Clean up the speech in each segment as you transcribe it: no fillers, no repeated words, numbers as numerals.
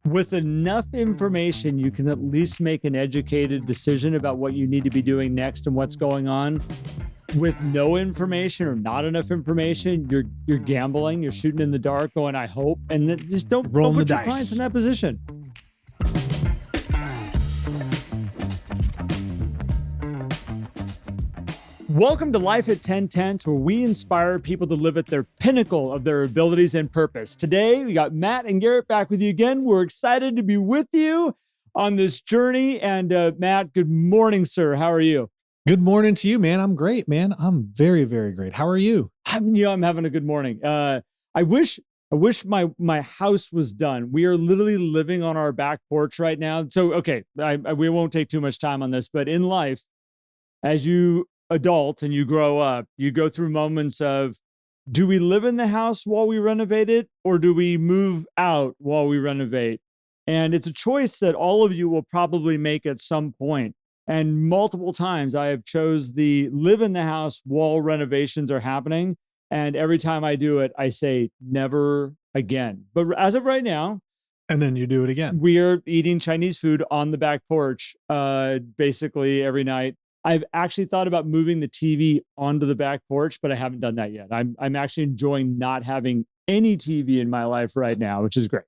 With enough information, you can at least make an educated decision about what you need to be doing next and what's going on. With no information or not enough information, you're gambling, you're shooting in the dark, going, I hope, and then just don't put your clients in that position. Welcome to Life at 10 Tenths, where we inspire people to live at their pinnacle of their abilities and purpose. Today, we got Matt and Garrett back with you again. We're excited to be with you on this journey. And Matt, good morning, sir. How are you? Good morning to you, man. I'm great, man. I'm very, very great. How are you? I'm having a good morning. I wish my house was done. We are literally living on our back porch right now. So, okay, we won't take too much time on this, but in life, as you adult and you grow up, you go through moments of, do we live in the house while we renovate it, or do we move out while we renovate? And it's a choice that all of you will probably make at some point. And multiple times I have chose the live in the house while renovations are happening. And every time I do it, I say never again. But as of right now, and then you do it again. We are eating Chinese food on the back porch, basically every night. I've actually thought about moving the TV onto the back porch, but I haven't done that yet. I'm actually enjoying not having any TV in my life right now, which is great.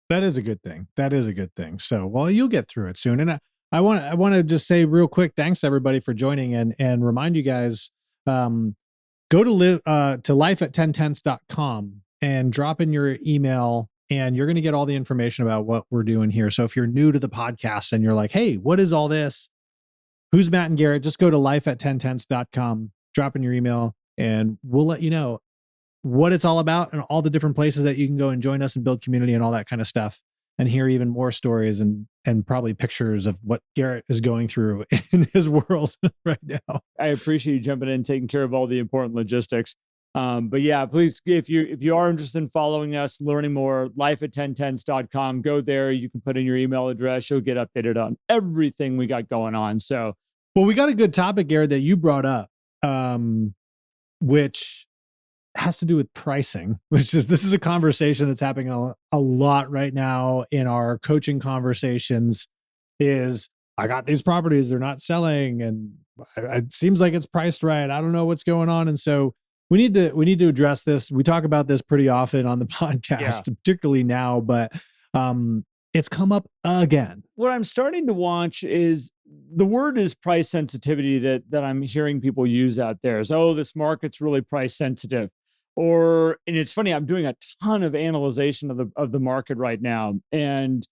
That is a good thing. That is a good thing. So, well, you'll get through it soon. And I want to just say real quick, thanks everybody for joining and remind you guys, go to life@10tenths.com and drop in your email, and you're going to get all the information about what we're doing here. So if you're new to the podcast and you're like, hey, what is all this? Who's Matt and Garrett? Just go to life@10tenths.com, drop in your email, and we'll let you know what it's all about and all the different places that you can go and join us and build community and all that kind of stuff, and hear even more stories and probably pictures of what Garrett is going through in his world right now. I appreciate you jumping in and taking care of all the important logistics. But yeah, please, if you are interested in following us, learning more, life@10tenths.com, go there. You can put in your email address. You'll get updated on everything we got going on. So, well, we got a good topic, Garrett, that you brought up, which has to do with pricing, this is a conversation that's happening a lot right now in our coaching conversations. Is I got these properties, they're not selling, and it seems like it's priced right. I don't know what's going on. And so we need to address this. We talk about this pretty often on the podcast, particularly now, but it's come up again. What I'm starting to watch is the word is price sensitivity that I'm hearing people use out there. Is, oh, this market's really price sensitive. And it's funny, I'm doing a ton of analyzation of the market right now, and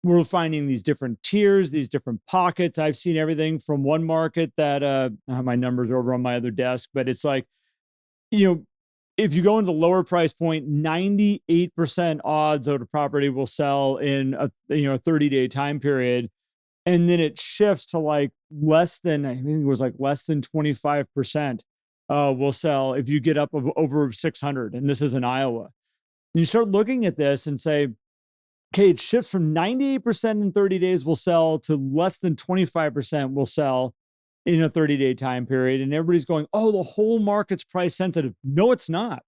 we're finding these different tiers, these different pockets. I've seen everything from one market that I have my numbers over on my other desk, but it's like, if you go into the lower price point, 98% odds that a property will sell in a 30-day time period. And then it shifts to like less than 25% will sell if you get up over 600. And this is in Iowa. And you start looking at this and say, okay, it shifts from 98% in 30 days will sell to less than 25% will sell in a 30-day time period. And everybody's going, oh, the whole market's price sensitive. No, it's not.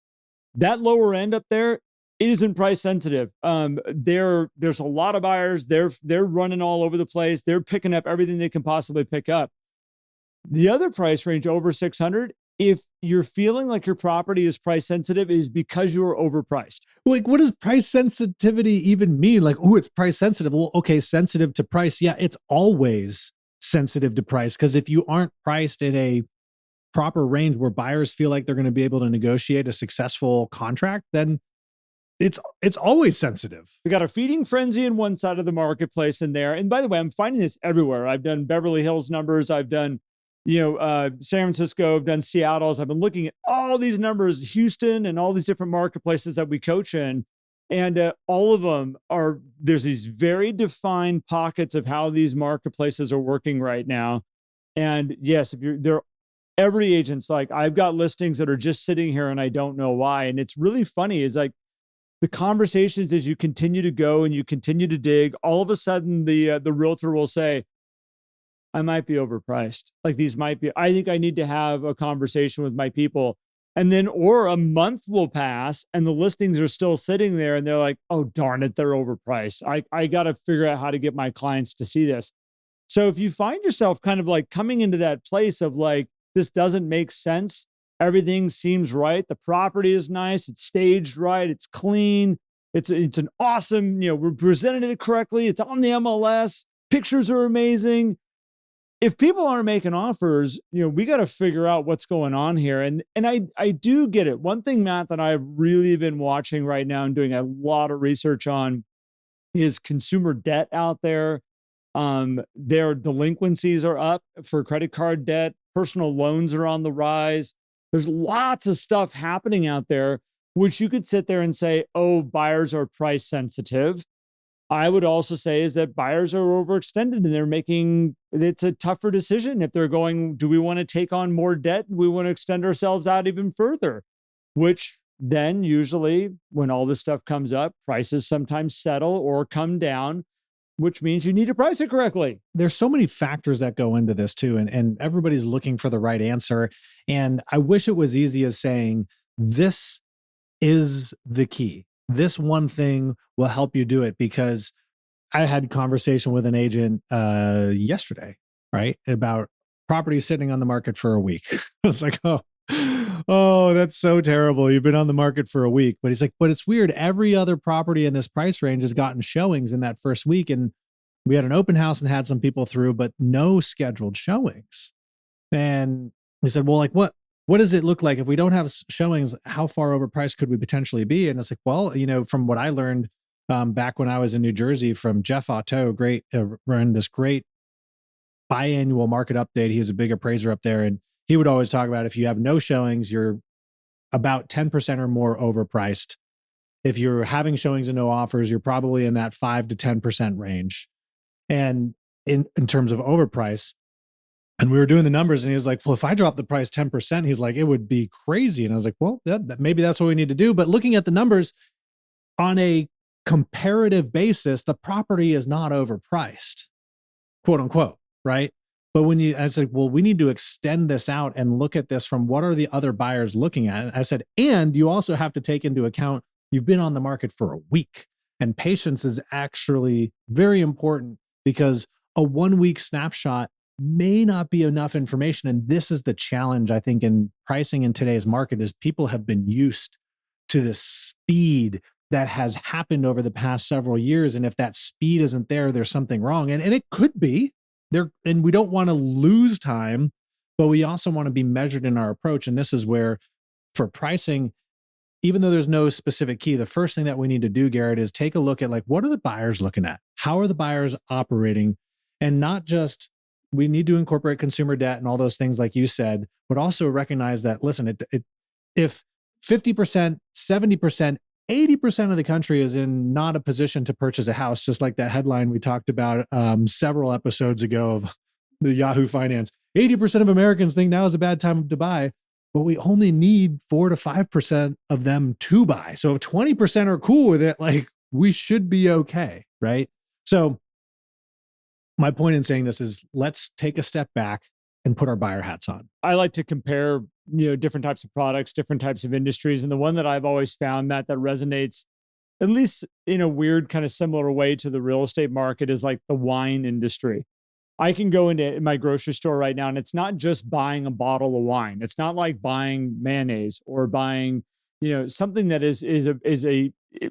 That lower end up there, it isn't price sensitive. There's a lot of buyers. They're running all over the place. They're picking up everything they can possibly pick up. The other price range over 600, if you're feeling like your property is price sensitive, is because you're overpriced. Like, what does price sensitivity even mean? Like, oh, it's price sensitive. Well, okay, sensitive to price. Yeah, it's always sensitive to price, because if you aren't priced in a proper range where buyers feel like they're going to be able to negotiate a successful contract, then it's always sensitive. We got a feeding frenzy in one side of the marketplace in there. And by the way, I'm finding this everywhere. I've done Beverly Hills numbers. I've done, San Francisco. I've done Seattle's. I've been looking at all these numbers, Houston, and all these different marketplaces that we coach in. And all of them there's these very defined pockets of how these marketplaces are working right now. And yes, every agent's like, I've got listings that are just sitting here and I don't know why. And it's really funny. It's like the conversations as you continue to go and you continue to dig, all of a sudden the realtor will say, I might be overpriced. Like I think I need to have a conversation with my people. And then, or a month will pass and the listings are still sitting there and they're like, oh, darn it, they're overpriced. I got to figure out how to get my clients to see this. So if you find yourself kind of like coming into that place of like, this doesn't make sense, everything seems right, the property is nice, it's staged right, it's clean, it's an awesome, we presented it correctly, it's on the MLS, pictures are amazing. If people aren't making offers, we got to figure out what's going on here. And I do get it. One thing, Matt, that I've really been watching right now and doing a lot of research on is consumer debt out there. Their delinquencies are up for credit card debt. Personal loans are on the rise. There's lots of stuff happening out there, which you could sit there and say, oh, buyers are price sensitive. I would also say is that buyers are overextended and it's a tougher decision if they're going, do we want to take on more debt? We want to extend ourselves out even further, which then usually when all this stuff comes up, prices sometimes settle or come down, which means you need to price it correctly. There's so many factors that go into this too. And everybody's looking for the right answer. And I wish it was easy as saying, this is the key. This one thing will help you do it, because I had a conversation with an agent yesterday, right? About property sitting on the market for a week. I was like, oh, that's so terrible. You've been on the market for a week. But he's like, but it's weird. Every other property in this price range has gotten showings in that first week. And we had an open house and had some people through, but no scheduled showings. And he said, well, like what does it look like if we don't have showings? How far overpriced could we potentially be? And it's like, well, from what I learned back when I was in New Jersey from Jeff Otto, ran this great biannual market update. He's a big appraiser up there. And he would always talk about if you have no showings, you're about 10% or more overpriced. If you're having showings and no offers, you're probably in that 5 to 10% range. And in terms of overprice, and we were doing the numbers and he was like, well, if I drop the price 10%, he's like, it would be crazy. And I was like, well, maybe that's what we need to do. But looking at the numbers on a comparative basis, the property is not overpriced, quote unquote, right? But I said, well, we need to extend this out and look at this from what are the other buyers looking at? And I said, and you also have to take into account, you've been on the market for a week, and patience is actually very important, because a 1 week snapshot may not be enough information. And this is the challenge, I think, in pricing in today's market, is people have been used to the speed that has happened over the past several years. And if that speed isn't there, there's something wrong. And it could be there. And we don't want to lose time, but we also want to be measured in our approach. And this is where, for pricing, even though there's no specific key, the first thing that we need to do, Garrett, is take a look at, like, what are the buyers looking at? How are the buyers operating? And not just, we need to incorporate consumer debt and all those things, like you said, but also recognize that, listen, if 50%, 70%, 80% of the country is in not a position to purchase a house, just like that headline we talked about several episodes ago of the Yahoo Finance, 80% of Americans think now is a bad time to buy, but we only need 4 to 5% of them to buy. So if 20% are cool with it, like, we should be okay, right? So my point in saying this is, let's take a step back and put our buyer hats on. I like to compare, different types of products, different types of industries. And the one that I've always found, Matt, that resonates, at least in a weird kind of similar way to the real estate market, is like the wine industry. I can go into my grocery store right now and it's not just buying a bottle of wine. It's not like buying mayonnaise or buying, something that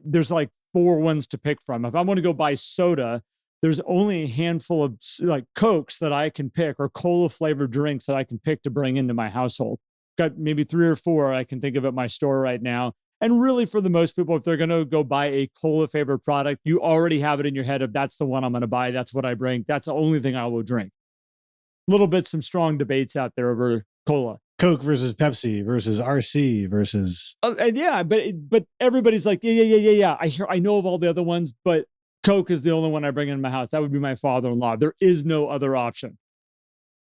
there's like 4 ones to pick from. If I want to go buy soda, there's only a handful of like Cokes that I can pick, or cola flavored drinks that I can pick to bring into my household. Got maybe 3 or 4 I can think of at my store right now. And really, for the most people, if they're going to go buy a cola flavored product, you already have it in your head of, that's the one I'm going to buy. That's what I bring. That's the only thing I will drink. Little bit, some strong debates out there over cola. Coke versus Pepsi versus RC versus. Yeah, but everybody's like, yeah. I know of all the other ones, but Coke is the only one I bring in my house. That would be my father-in-law. There is no other option.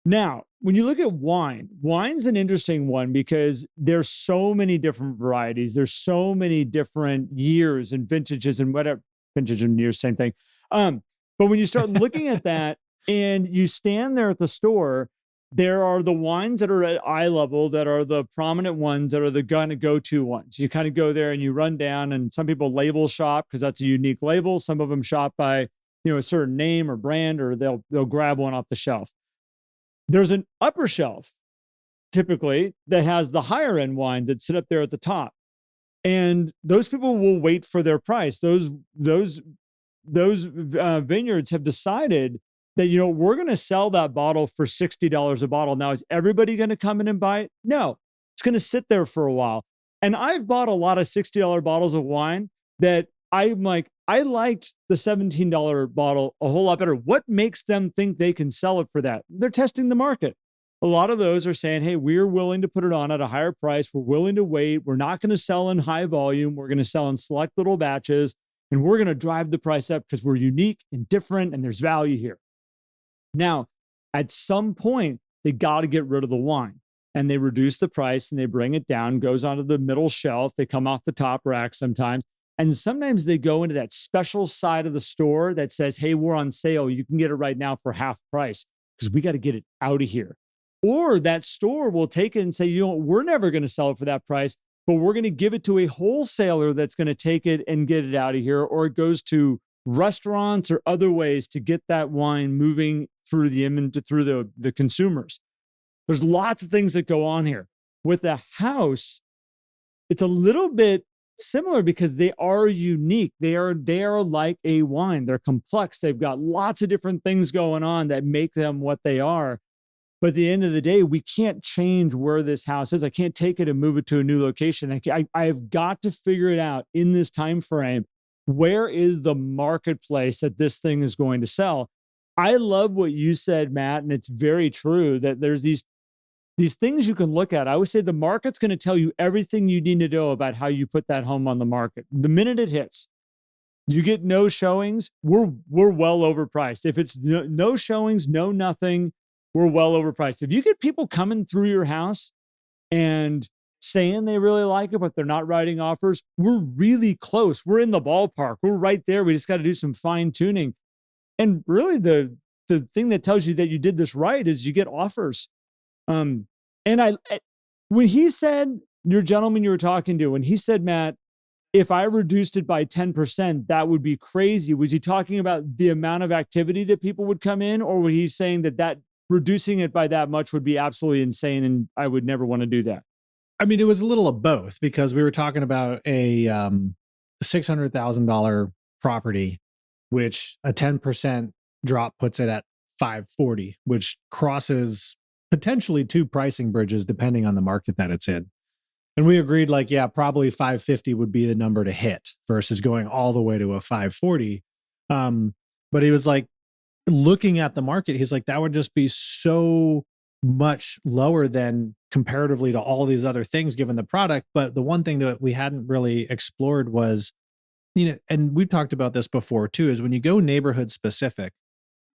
Now, when you look at wine's an interesting one, because there's so many different varieties. There's so many different years and vintages and whatever. Vintage and years, same thing. But when you start looking at that and you stand there at the store, there are the wines that are at eye level that are the prominent ones that are the kind of go-to ones. You kind of go there and you run down, and some people label shop because that's a unique label. Some of them shop by, a certain name or brand, or they'll grab one off the shelf. There's an upper shelf typically that has the higher end wines that sit up there at the top. And those people will wait for their price. Those vineyards have decided that, we're going to sell that bottle for $60 a bottle. Now, is everybody going to come in and buy it? No, it's going to sit there for a while. And I've bought a lot of $60 bottles of wine that I'm like, I liked the $17 bottle a whole lot better. What makes them think they can sell it for that? They're testing the market. A lot of those are saying, hey, we're willing to put it on at a higher price. We're willing to wait. We're not going to sell in high volume. We're going to sell in select little batches. And we're going to drive the price up because we're unique and different and there's value here. Now, at some point, they got to get rid of the wine, and they reduce the price and they bring it down, goes onto the middle shelf. They come off the top rack sometimes. And sometimes they go into that special side of the store that says, hey, we're on sale. You can get it right now for half price because we got to get it out of here. Or that store will take it and say, we're never going to sell it for that price, but we're going to give it to a wholesaler that's going to take it and get it out of here. Or it goes to restaurants or other ways to get that wine moving through the consumers. There's lots of things that go on here. With a house, it's a little bit similar because they are unique. They are like a wine. They're complex. They've got lots of different things going on that make them what they are. But at the end of the day, we can't change where this house is. I can't take it and move it to a new location. I've got to figure it out in this time frame. Where is the marketplace that this thing is going to sell? I love what you said, Matt, and it's very true that there's these things you can look at. I always say the market's going to tell you everything you need to know about how you put that home on the market. The minute it hits, you get no showings, we're well overpriced. If it's no showings, no nothing, we're well overpriced. If you get people coming through your house and saying they really like it, but they're not writing offers, we're really close. We're in the ballpark. We're right there. We just got to do some fine tuning. And really the thing that tells you that you did this right is you get offers. And when he said, your gentleman you were talking to, when he said, Matt, if I reduced it by 10%, that would be crazy. Was he talking about the amount of activity that people would come in, or was he saying that reducing it by that much would be absolutely insane and I would never want to do that? I mean, it was a little of both because we were talking about a $600,000 property, which a 10% drop puts it at 540, which crosses potentially two pricing bridges depending on the market that it's in. And we agreed probably 550 would be the number to hit versus going all the way to a 540. But he was like, looking at the market, he's like, that would just be so much lower than comparatively to all these other things given the product. But the one thing that we hadn't really explored was, and we've talked about this before too, is when you go neighborhood specific,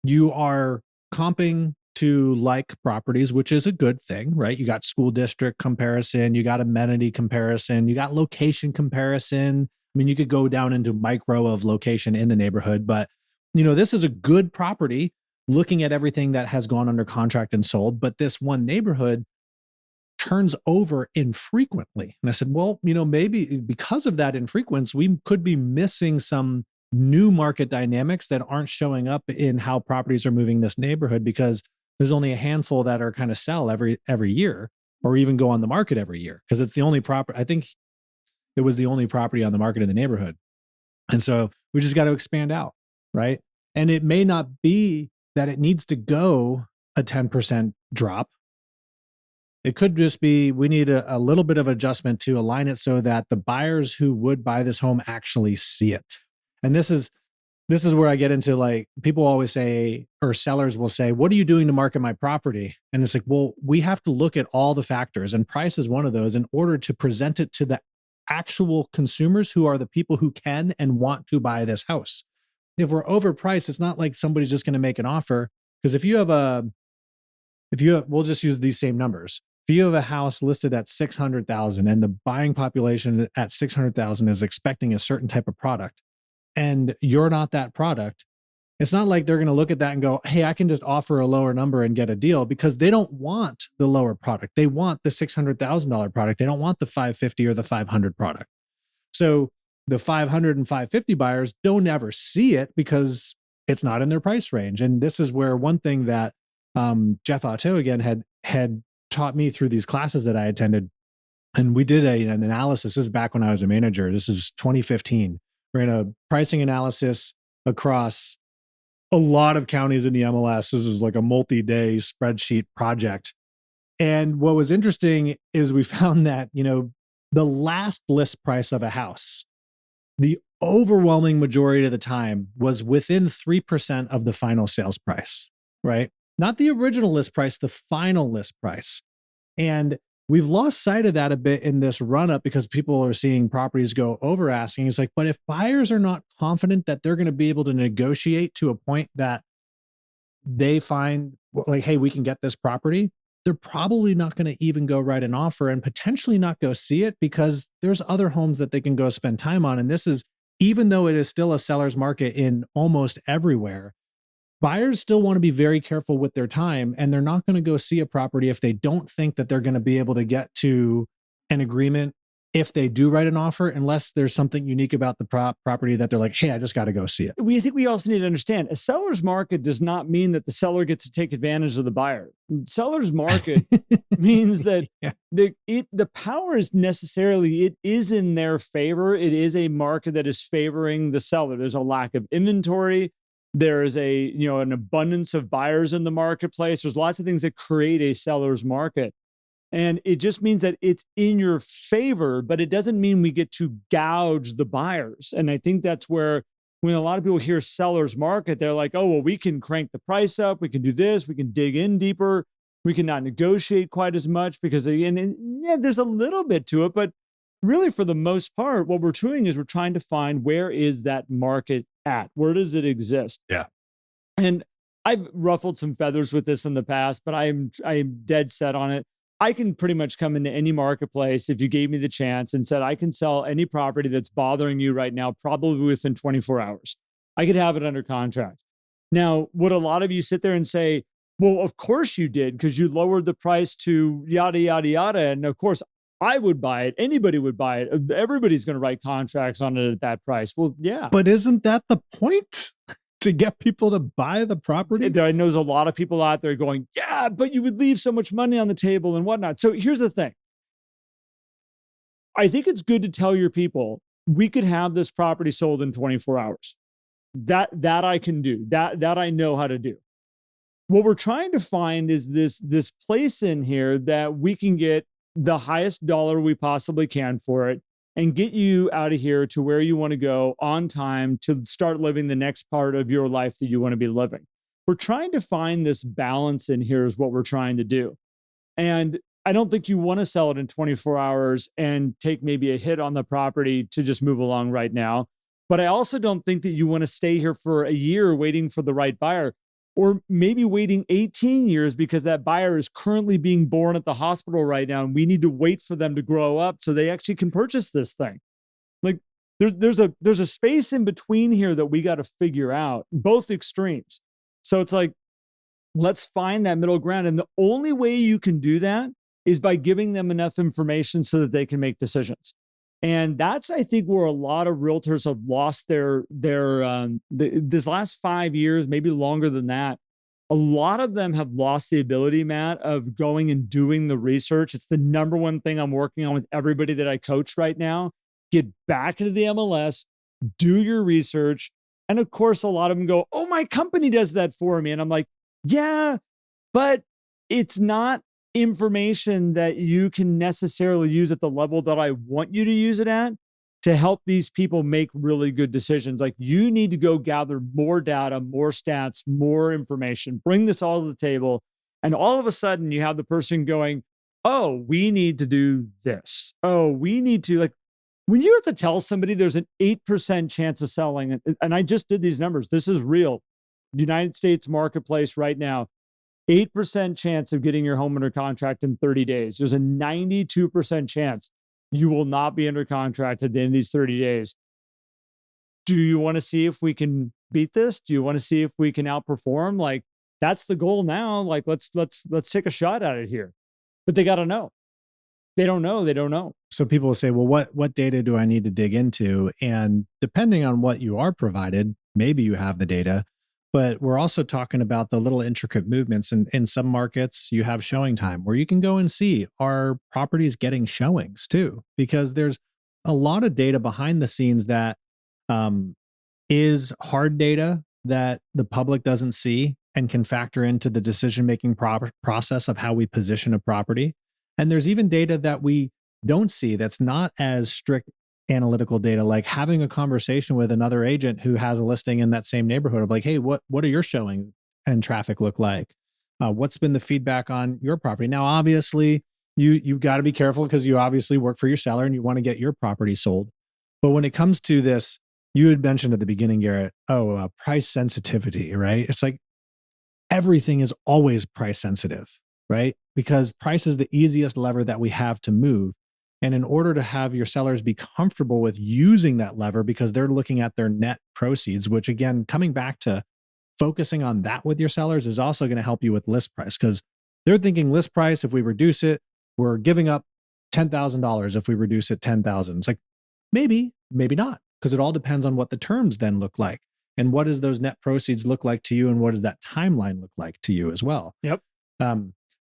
you are comping to like properties, which is a good thing, right? You got school district comparison, you got amenity comparison, you got location comparison. I mean, you could go down into micro of location in the neighborhood, but this is a good property looking at everything that has gone under contract and sold, but this one neighborhood turns over infrequently. And I said, well, maybe because of that infrequency, we could be missing some new market dynamics that aren't showing up in how properties are moving this neighborhood because there's only a handful that are kind of sell every year or even go on the market every year because it's the only property. I think it was the only property on the market in the neighborhood. And so we just got to expand out, right? And it may not be that it needs to go a 10% drop. It could just be we need a little bit of adjustment to align it so that the buyers who would buy this home actually see it. And this is where I get into people always say, or sellers will say, what are you doing to market my property? And it's like, well, we have to look at all the factors and price is one of those in order to present it to the actual consumers who are the people who can and want to buy this house. If we're overpriced, it's not like somebody's just going to make an offer. Because we'll just use these same numbers. If you have a house listed at 600,000 and the buying population at 600,000 is expecting a certain type of product and you're not that product, It's not like they're going to look at that and go, hey, I can just offer a lower number and get a deal, because they don't want the lower product. They want the $600,000 product. They don't want the 550 or the 500 product. So the 500 and 550 buyers don't ever see it because it's not in their price range. And this is where one thing that Jeff Otto again had taught me through these classes that I attended. And we did an analysis. This is back when I was a manager. This is 2015. We're in a pricing analysis across a lot of counties in the MLS. This was like a multi-day spreadsheet project. And what was interesting is we found that, the last list price of a house, the overwhelming majority of the time was within 3% of the final sales price, right? Not the original list price, the final list price. And we've lost sight of that a bit in this run up because people are seeing properties go over asking. It's like, but if buyers are not confident that they're going to be able to negotiate to a point that they find like, hey, we can get this property, they're probably not going to even go write an offer and potentially not go see it because there's other homes that they can go spend time on. And this is, even though it is still a seller's market in almost everywhere, buyers still want to be very careful with their time, and they're not going to go see a property if they don't think that they're going to be able to get to an agreement if they do write an offer, unless there's something unique about the property that they're like, hey, I just got to go see it. I think we also need to understand a seller's market does not mean that the seller gets to take advantage of the buyer. Seller's market means that the power is necessarily, it is in their favor. It is a market that is favoring the seller. There's a lack of inventory. There is an abundance of buyers in the marketplace. There's lots of things that create a seller's market. And it just means that it's in your favor, but it doesn't mean we get to gouge the buyers. And I think that's where, when a lot of people hear seller's market, they're like, oh, well, we can crank the price up. We can do this. We can dig in deeper. We can not negotiate quite as much because, again, there's a little bit to it. But really, for the most part, what we're doing is we're trying to find, where is that market at? Where does it exist? Yeah. And I've ruffled some feathers with this in the past, but I am dead set on it. I can pretty much come into any marketplace if you gave me the chance and said, I can sell any property that's bothering you right now, probably within 24 hours. I could have it under contract. Now, would a lot of you sit there and say, well, of course you did, because you lowered the price to yada, yada, yada. And of course, I would buy it. Anybody would buy it. Everybody's going to write contracts on it at that price. Well, yeah. But isn't that the point? To get people to buy the property? I know there's a lot of people out there going, yeah, but you would leave so much money on the table and whatnot. So here's the thing. I think it's good to tell your people, we could have this property sold in 24 hours. That I can do. That I know how to do. What we're trying to find is this place in here that we can get the highest dollar we possibly can for it, and get you out of here to where you want to go on time to start living the next part of your life that you want to be living. We're trying to find this balance in here is what we're trying to do. And I don't think you want to sell it in 24 hours and take maybe a hit on the property to just move along right now. But I also don't think that you want to stay here for a year waiting for the right buyer, or maybe waiting 18 years because that buyer is currently being born at the hospital right now, and we need to wait for them to grow up so they actually can purchase this thing. Like there's a space in between here that we got to figure out, both extremes. So it's like, let's find that middle ground. And the only way you can do that is by giving them enough information so that they can make decisions. And that's, I think, where a lot of realtors have lost this last 5 years, maybe longer than that. A lot of them have lost the ability, Matt, of going and doing the research. It's the number one thing I'm working on with everybody that I coach right now. Get back into the MLS, do your research. And of course, a lot of them go, oh, my company does that for me. And I'm like, yeah, but it's not information that you can necessarily use at the level that I want you to use it at to help these people make really good decisions. Like, you need to go gather more data, more stats, more information, bring this all to the table. And all of a sudden you have the person going, oh, we need to do this. Oh, we need to, like, when you have to tell somebody there's an 8% chance of selling, and I just did these numbers, this is real. United States marketplace right now, 8% chance of getting your home under contract in 30 days. There's a 92% chance you will not be under contract at the end of these 30 days. Do you want to see if we can beat this? Do you want to see if we can outperform? Like, that's the goal now. Like, let's take a shot at it here. But they got to know. They don't know. They don't know. So people will say, well, what data do I need to dig into? And depending on what you are provided, maybe you have the data, but we're also talking about the little intricate movements. And in some markets, you have showing time where you can go and see, are properties getting showings too? Because there's a lot of data behind the scenes that is hard data that the public doesn't see and can factor into the decision-making process of how we position a property. And there's even data that we don't see that's not as strict analytical data, like having a conversation with another agent who has a listing in that same neighborhood of like, hey, what are your showing and traffic look like? What's been the feedback on your property? Now, obviously, you've got to be careful because you obviously work for your seller and you want to get your property sold. But when it comes to this, you had mentioned at the beginning, Garrett, price sensitivity, right? It's like everything is always price sensitive, right? Because price is the easiest lever that we have to move. And in order to have your sellers be comfortable with using that lever because they're looking at their net proceeds, which again, coming back to focusing on that with your sellers is also going to help you with list price because they're thinking list price, if we reduce it, we're giving up $10,000 if we reduce it 10,000. It's like, maybe not, because it all depends on what the terms then look like. And what does those net proceeds look like to you? And what does that timeline look like to you as well? Yep.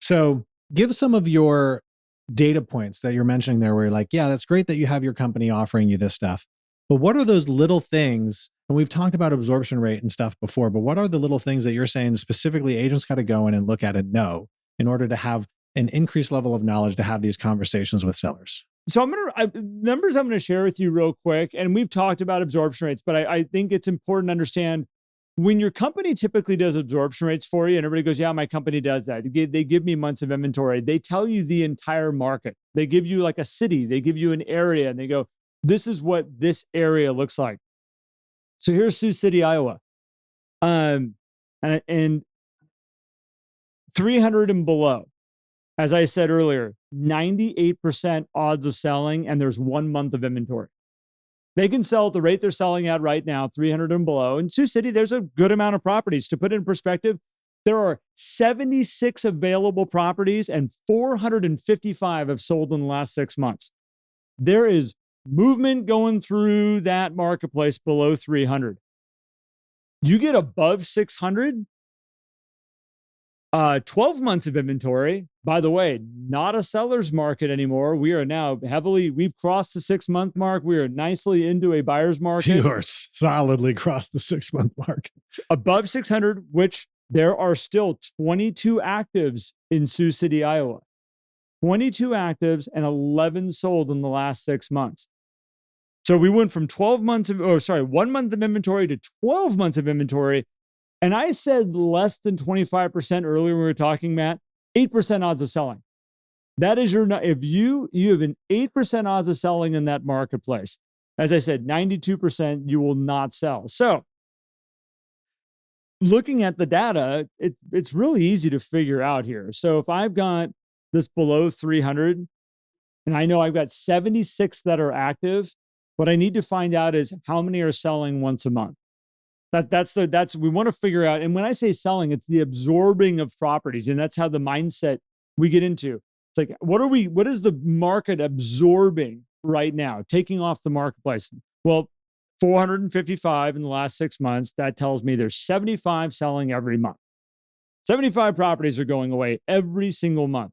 So give some of your data points that you're mentioning there where you're like, yeah, that's great that you have your company offering you this stuff. But what are those little things? And we've talked about absorption rate and stuff before, but what are the little things that you're saying specifically agents got to go in and look at and know in order to have an increased level of knowledge to have these conversations with sellers? So numbers I'm going to share with you real quick. And we've talked about absorption rates, but I think it's important to understand when your company typically does absorption rates for you and everybody goes, yeah, my company does that. They give me months of inventory. They tell you the entire market. They give you like a city, they give you an area and they go, this is what this area looks like. So here's Sioux City, Iowa. And 300 and below. As I said earlier, 98% odds of selling, and there's 1 month of inventory. They can sell at the rate they're selling at right now, 300 and below. In Sioux City, there's a good amount of properties. To put it in perspective, there are 76 available properties and 455 have sold in the last 6 months. There is movement going through that marketplace below 300. You get above 600, 12 months of inventory. By the way, not a seller's market anymore. We are now we've crossed the 6-month mark. We are nicely into a buyer's market. You are solidly crossed the 6-month mark. Above 600, which there are still 22 actives in Sioux City, Iowa. 22 actives and 11 sold in the last 6 months. So we went from 1 month of inventory to 12 months of inventory. And I said less than 25% earlier when we were talking, Matt, 8% odds of selling. That is if you have an 8% odds of selling in that marketplace. As I said, 92% you will not sell. So looking at the data, it's really easy to figure out here. So if I've got this below 300, and I know I've got 76 that are active, what I need to find out is how many are selling once a month. That's we want to figure out. And when I say selling, it's the absorbing of properties. And that's how the mindset we get into. It's like, what is the market absorbing right now, taking off the marketplace? Well, 455 in the last 6 months. That tells me there's 75 selling every month. 75 properties are going away every single month.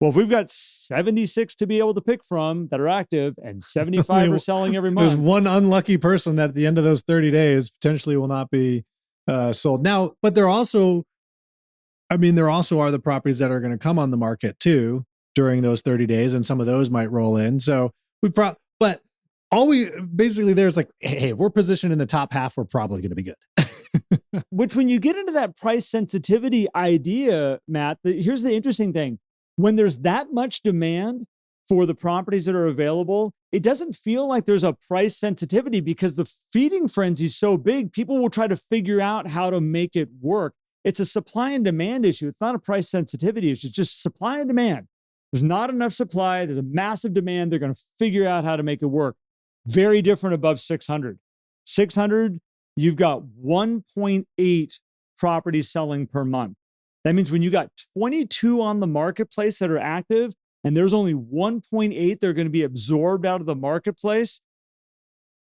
Well, if we've got 76 to be able to pick from that are active and 75 are selling every month. There's one unlucky person that at the end of those 30 days potentially will not be sold. Now, but there also are the properties that are going to come on the market too during those 30 days, and some of those might roll in. So but all we basically there's like, hey, if we're positioned in the top half, we're probably going to be good. Which when you get into that price sensitivity idea, Matt, here's the interesting thing. When there's that much demand for the properties that are available, it doesn't feel like there's a price sensitivity because the feeding frenzy is so big, people will try to figure out how to make it work. It's a supply and demand issue. It's not a price sensitivity issue. It's just supply and demand. There's not enough supply. There's a massive demand. They're going to figure out how to make it work. Very different above 600. 600, you've got 1.8 properties selling per month. That means when you got 22 on the marketplace that are active and there's only 1.8 that are going to be absorbed out of the marketplace,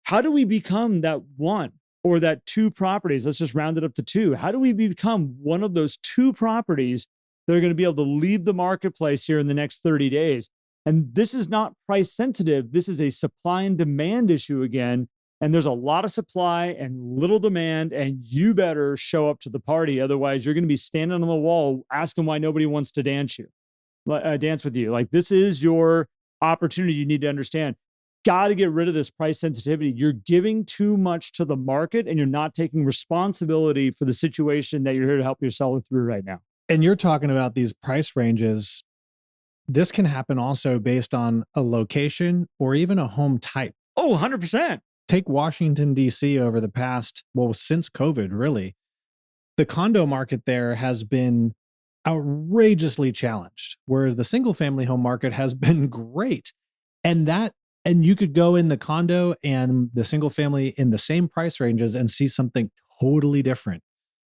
how do we become that one or that two properties? Let's just round it up to two. How do we become one of those two properties that are going to be able to leave the marketplace here in the next 30 days? And this is not price sensitive. This is a supply and demand issue again. And there's a lot of supply and little demand, and you better show up to the party. Otherwise, you're going to be standing on the wall asking why nobody wants to dance with you. Like, this is your opportunity. You need to understand. Got to get rid of this price sensitivity. You're giving too much to the market, and you're not taking responsibility for the situation that you're here to help your seller through right now. And you're talking about these price ranges. This can happen also based on a location or even a home type. Oh, 100%. Take Washington, D.C. over the past, since COVID, really. The condo market there has been outrageously challenged, whereas the single family home market has been great. And you could go in the condo and the single family in the same price ranges and see something totally different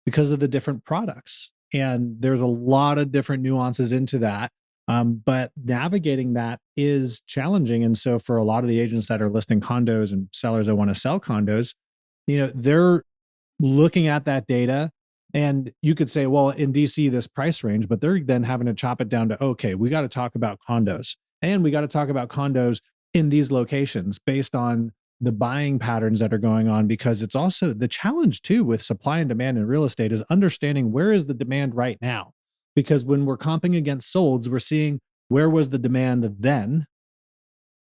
because of the different products. And there's a lot of different nuances into that. But navigating that is challenging. And so for a lot of the agents that are listing condos and sellers that want to sell condos, they're looking at that data, and you could say, well, in DC, this price range, but they're then having to chop it down to, okay, we got to talk about condos, and we got to talk about condos in these locations based on the buying patterns that are going on, because it's also the challenge too with supply and demand in real estate is understanding where is the demand right now. Because when we're comping against solds, we're seeing where was the demand then.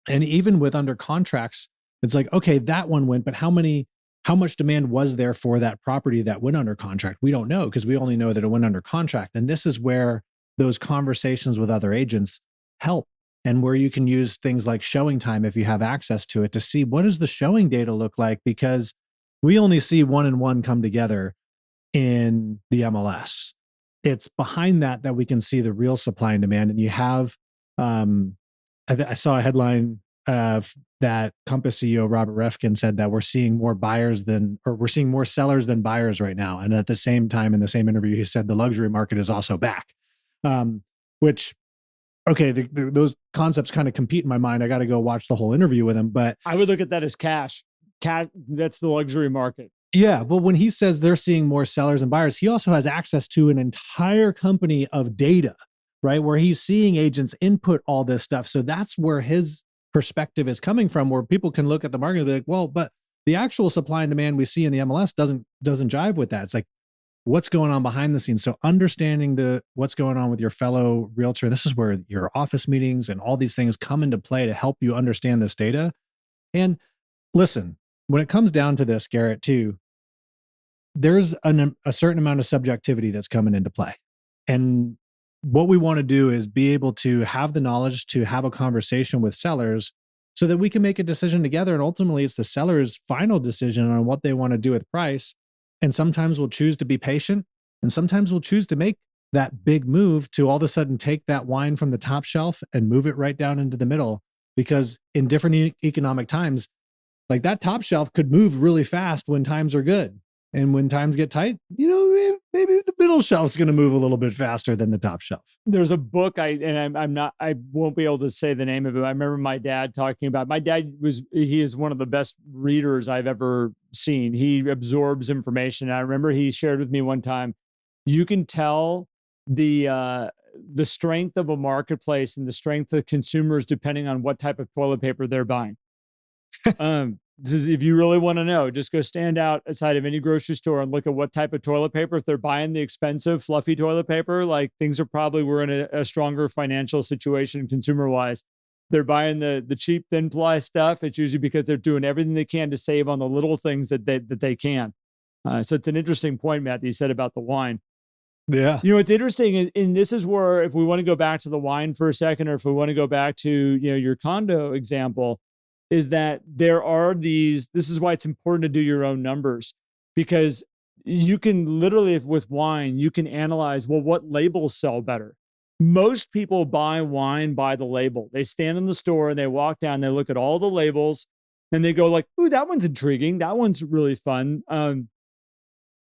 And even with under contracts, it's like, okay, that one went, but how much demand was there for that property that went under contract? We don't know, because we only know that it went under contract. And this is where those conversations with other agents help, and where you can use things like showing time if you have access to it to see what does the showing data look like, because we only see one and one come together in the MLS. It's behind that we can see the real supply and demand. And you have, I saw a headline that Compass CEO Robert Refkin said that we're seeing more sellers than buyers right now. And at the same time, in the same interview, he said the luxury market is also back. Which, okay, those concepts kind of compete in my mind. I got to go watch the whole interview with him, but I would look at that as cash. That's the luxury market. Yeah, but when he says they're seeing more sellers and buyers, he also has access to an entire company of data, right? Where he's seeing agents input all this stuff. So that's where his perspective is coming from, where people can look at the market and be like, well, but the actual supply and demand we see in the MLS doesn't jive with that. It's like, what's going on behind the scenes? So understanding what's going on with your fellow realtor, this is where your office meetings and all these things come into play to help you understand this data. And listen, when it comes down to this, Garrett, too, there's a certain amount of subjectivity that's coming into play. And what we want to do is be able to have the knowledge to have a conversation with sellers so that we can make a decision together. And ultimately, it's the seller's final decision on what they want to do with price. And sometimes we'll choose to be patient, and sometimes we'll choose to make that big move to all of a sudden take that wine from the top shelf and move it right down into the middle. Because in different economic times, like that top shelf could move really fast when times are good. And when times get tight, maybe the middle shelf's going to move a little bit faster than the top shelf. There's a book I won't be able to say the name of it. I remember my dad talking about, he is one of the best readers I've ever seen. He absorbs information. I remember he shared with me one time, you can tell the strength of a marketplace and the strength of consumers depending on what type of toilet paper they're buying. This is, if you really want to know, just go stand outside of any grocery store and look at what type of toilet paper. If they're buying the expensive, fluffy toilet paper, like we're in a stronger financial situation consumer wise. They're buying the cheap thin ply stuff. It's usually because they're doing everything they can to save on the little things that they can. So it's an interesting point, Matt, that you said about the wine. Yeah. It's interesting. And this is where, if we want to go back to the wine for a second, or if we want to go back to, your condo example, is that this is why it's important to do your own numbers, because you can literally, with wine, you can analyze, well, what labels sell better. Most people buy wine by the label. They stand in the store and they walk down, they look at all the labels, and they go like, ooh, that one's intriguing. That one's really fun.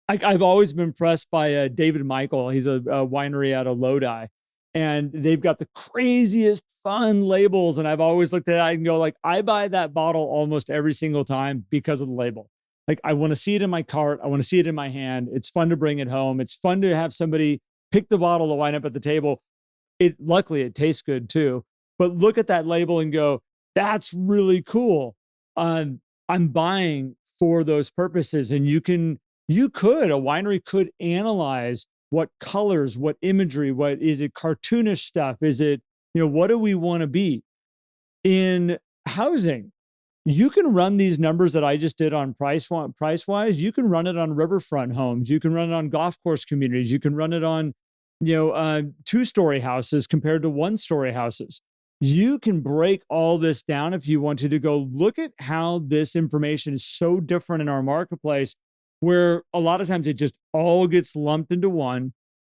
I've always been impressed by David Michael. He's a winery out of Lodi, and they've got the craziest fun labels. And I've always looked at it and go like, I buy that bottle almost every single time because of the label. Like I want to see it in my cart. I want to see it in my hand. It's fun to bring it home. It's fun to have somebody pick the bottle of wine up at the table. Luckily it tastes good too. But look at that label and go, that's really cool. I'm buying for those purposes. And a winery could analyze what colors, what imagery, what is it, cartoonish stuff? Is it, what do we want to be in housing? You can run these numbers that I just did on price wise. You can run it on riverfront homes. You can run it on golf course communities. You can run it on, 2-story houses compared to 1-story houses. You can break all this down if you wanted to go look at how this information is so different in our marketplace, where a lot of times it just all gets lumped into one.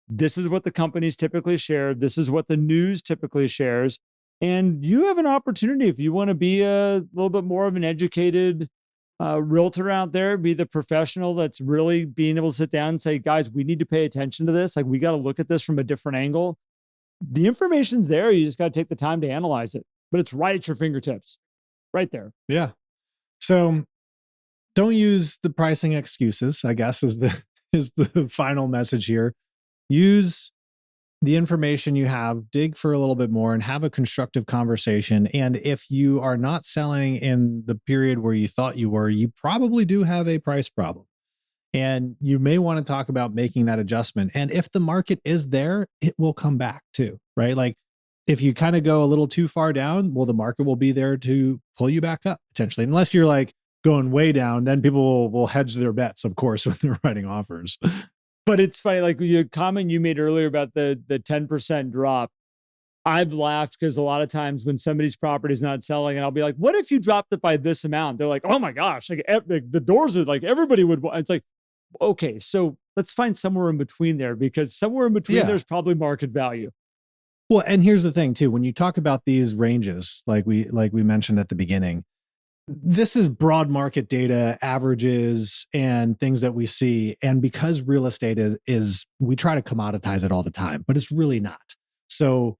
This is what the companies typically share. This is what the news typically shares. And you have an opportunity, if you want to be a little bit more of an educated realtor out there, be the professional that's really being able to sit down and say, guys, we need to pay attention to this. Like we got to look at this from a different angle. The information's there. You just got to take the time to analyze it, but it's right at your fingertips, right there. Yeah. So don't use the pricing excuses, I guess, is the final message here. Use the information you have, dig for a little bit more, and have a constructive conversation. And if you are not selling in the period where you thought you were, you probably do have a price problem. And you may want to talk about making that adjustment. And if the market is there, it will come back too, right? Like if you kind of go a little too far down, well, the market will be there to pull you back up potentially. Unless you're like going way down, then people will hedge their bets, of course, when they're writing offers. But it's funny, like the comment you made earlier about the 10% drop. I've laughed because a lot of times when somebody's property is not selling, and I'll be like, what if you dropped it by this amount? They're like, oh my gosh, like the doors are like, everybody would. It's like, okay, so let's find somewhere in between there, because somewhere in between there's probably market value. Well, and here's the thing too, when you talk about these ranges, like we mentioned at the beginning, this is broad market data, averages, and things that we see. And because real estate is we try to commoditize it all the time, but it's really not. So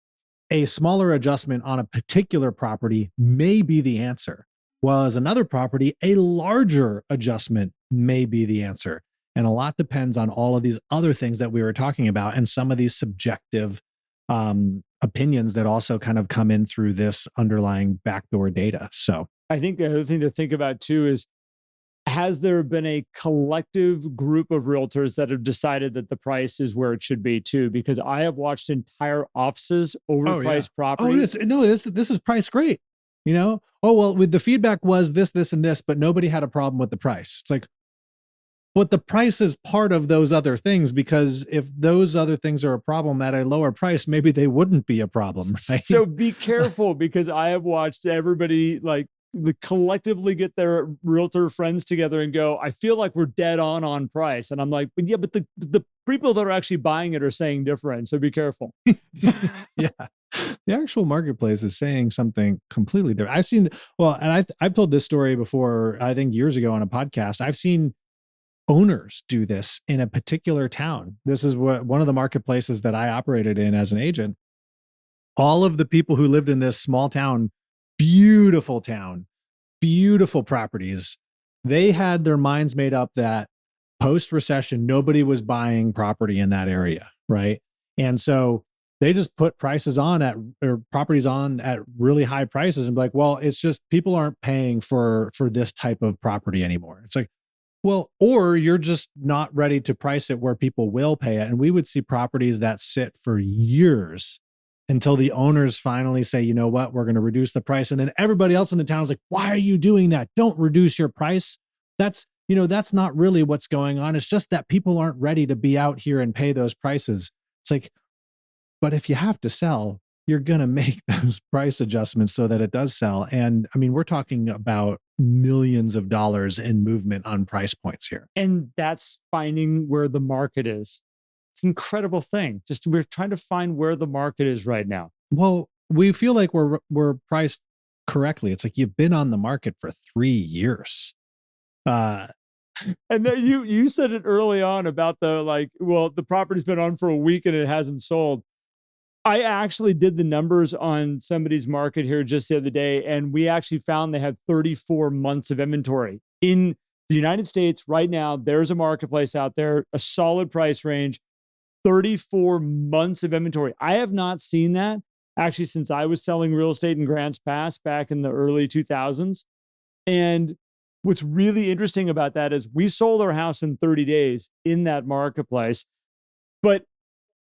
a smaller adjustment on a particular property may be the answer, while as another property, a larger adjustment may be the answer. And a lot depends on all of these other things that we were talking about, and some of these subjective opinions that also kind of come in through this underlying backdoor data. So I think the other thing to think about too is, has there been a collective group of realtors that have decided that the price is where it should be too? Because I have watched entire offices overpriced properties. This is priced great. Oh, well, with the feedback was this, and this, but nobody had a problem with the price. It's like, but the price is part of those other things, because if those other things are a problem at a lower price, maybe they wouldn't be a problem, right? So be careful, because I have watched everybody like collectively get their realtor friends together and go, I feel like we're dead on price. And I'm like, but yeah, but the people that are actually buying it are saying different. So be careful. Yeah. The actual marketplace is saying something completely different. I've told this story before, I think years ago on a podcast. I've seen owners do this in a particular town. This is one of the marketplaces that I operated in as an agent. All of the people who lived in this small town, beautiful properties, they had their minds made up that post-recession, nobody was buying property in that area, right? And so they just put properties on at really high prices and be like, well, it's just people aren't paying for this type of property anymore. It's like, well, or you're just not ready to price it where people will pay it. And we would see properties that sit for years until the owners finally say, you know what, we're going to reduce the price. And then everybody else in the town is like, why are you doing that? Don't reduce your price. That's not really what's going on. It's just that people aren't ready to be out here and pay those prices. It's like, but if you have to sell, you're going to make those price adjustments so that it does sell. And I mean, we're talking about millions of dollars in movement on price points here. And that's finding where the market is. It's an incredible thing. Just we're trying to find where the market is right now. Well, we feel like we're priced correctly. It's like you've been on the market for 3 years. And then you said it early on about the property's been on for a week and it hasn't sold. I actually did the numbers on somebody's market here just the other day, and we actually found they had 34 months of inventory. In the United States right now, there's a marketplace out there, a solid price range, 34 months of inventory. I have not seen that actually since I was selling real estate in Grants Pass back in the early 2000s. And what's really interesting about that is we sold our house in 30 days in that marketplace. But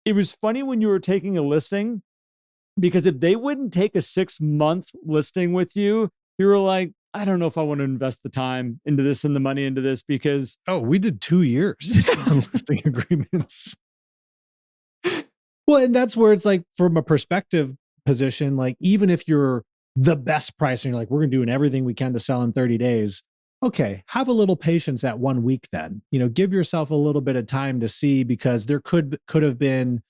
it was funny when you were taking a listing, because if they wouldn't take a 6-month listing with you, you were like, I don't know if I want to invest the time into this and the money into this, because we did 2 years on listing agreements. Well, and that's where it's like, from a perspective position, like even if you're the best price and you're like, we're doing everything we can to sell in 30 days. Okay, have a little patience at 1 week then. Give yourself a little bit of time to see, because there could have been,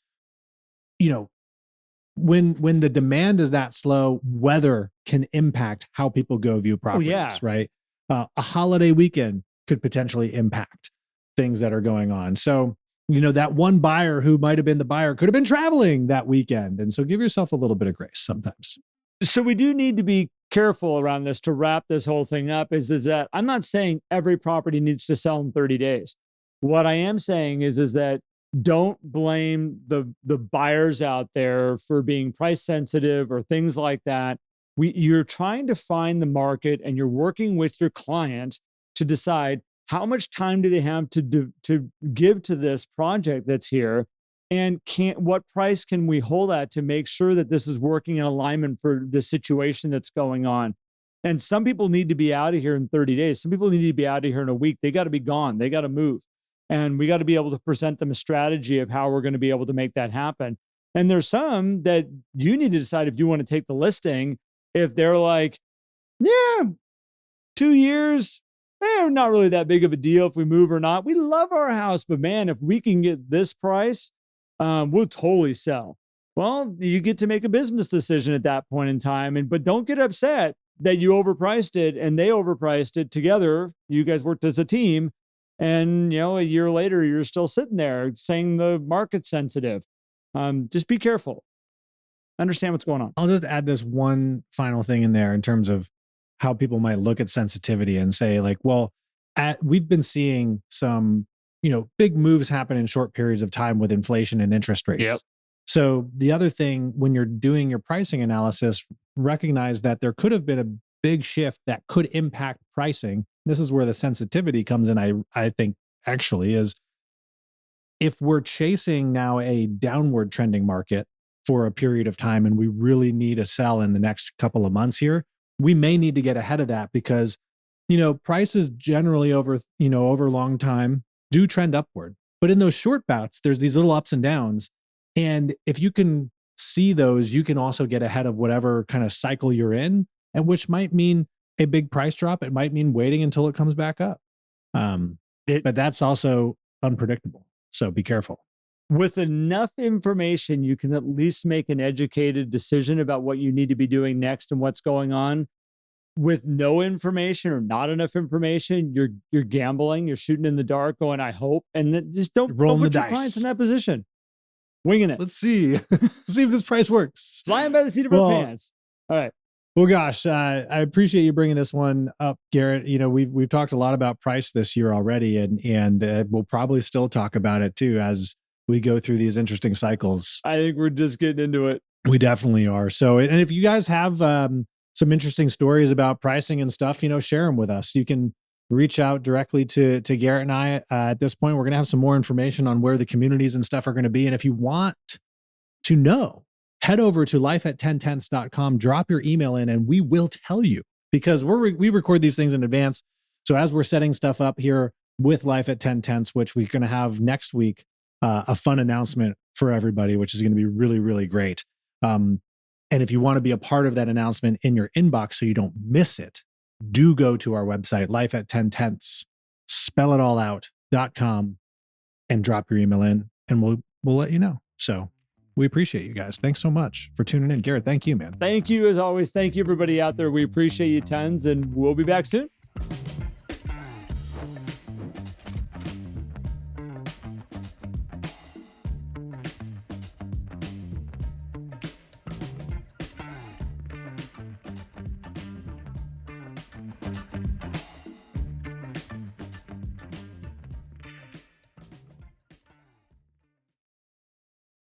when the demand is that slow, weather can impact how people go view properties, right? A holiday weekend could potentially impact things that are going on. So, that one buyer who might have been the buyer could have been traveling that weekend. And so give yourself a little bit of grace sometimes. So we do need to be careful around this to wrap this whole thing up is that I'm not saying every property needs to sell in 30 days. What I am saying is that don't blame the buyers out there for being price sensitive or things like that. You're trying to find the market and you're working with your client to decide how much time do they have to give to this project that's here, and what price can we hold at to make sure that this is working in alignment for the situation that's going on. And some people need to be out of here in 30 days. Some people need to be out of here in a week. They got to be gone. They got to move. And we got to be able to present them a strategy of how we're going to be able to make that happen. And there's some that you need to decide if you want to take the listing. If they're like, yeah, 2 years, not really that big of a deal if we move or not. We love our house, but man, if we can get this price, we'll totally sell. Well, you get to make a business decision at that point in time. But don't get upset that you overpriced it and they overpriced it together. You guys worked as a team. And, a year later, you're still sitting there saying the market's sensitive. Just be careful. Understand what's going on. I'll just add this one final thing in there in terms of how people might look at sensitivity and say like, well, we've been seeing some, big moves happen in short periods of time with inflation and interest rates. Yep. So the other thing, when you're doing your pricing analysis, recognize that there could have been a big shift that could impact pricing. This is where the sensitivity comes in. I think actually is, if we're chasing now a downward trending market for a period of time and we really need a sell in the next couple of months here, we may need to get ahead of that, because, prices generally over long time do trend upward. But in those short bouts, there's these little ups and downs. And if you can see those, you can also get ahead of whatever kind of cycle you're in, and which might mean a big price drop. It might mean waiting until it comes back up. But that's also unpredictable. So be careful. With enough information, you can at least make an educated decision about what you need to be doing next and what's going on. With no information or not enough information, you're gambling, you're shooting in the dark, going, I hope, and then just don't put your clients in that position. Winging it. Let's see. See if this price works. Flying by the seat of our pants. All right. Well, gosh, I appreciate you bringing this one up, Garrett. We've talked a lot about price this year already, and we'll probably still talk about it too as we go through these interesting cycles. I think we're just getting into it. We definitely are. So, and if you guys have some interesting stories about pricing and stuff, share them with us. You can reach out directly to Garrett and I. At this point, we're going to have some more information on where the communities and stuff are going to be. And if you want to know, head over to life@10tenths.com, drop your email in, and we will tell you, because we record these things in advance. So as we're setting stuff up here with Life at 10 Tenths, which we're going to have next week, a fun announcement for everybody, which is going to be really, really great. And if you want to be a part of that announcement in your inbox so you don't miss it, do go to our website, life@10tenths, spell it all out.com, and drop your email in, and we'll let you know. So We appreciate you guys. Thanks so much for tuning in. Garrett, thank you, man. Thank you as always. Thank you, everybody out there. We appreciate you tons, and we'll be back soon.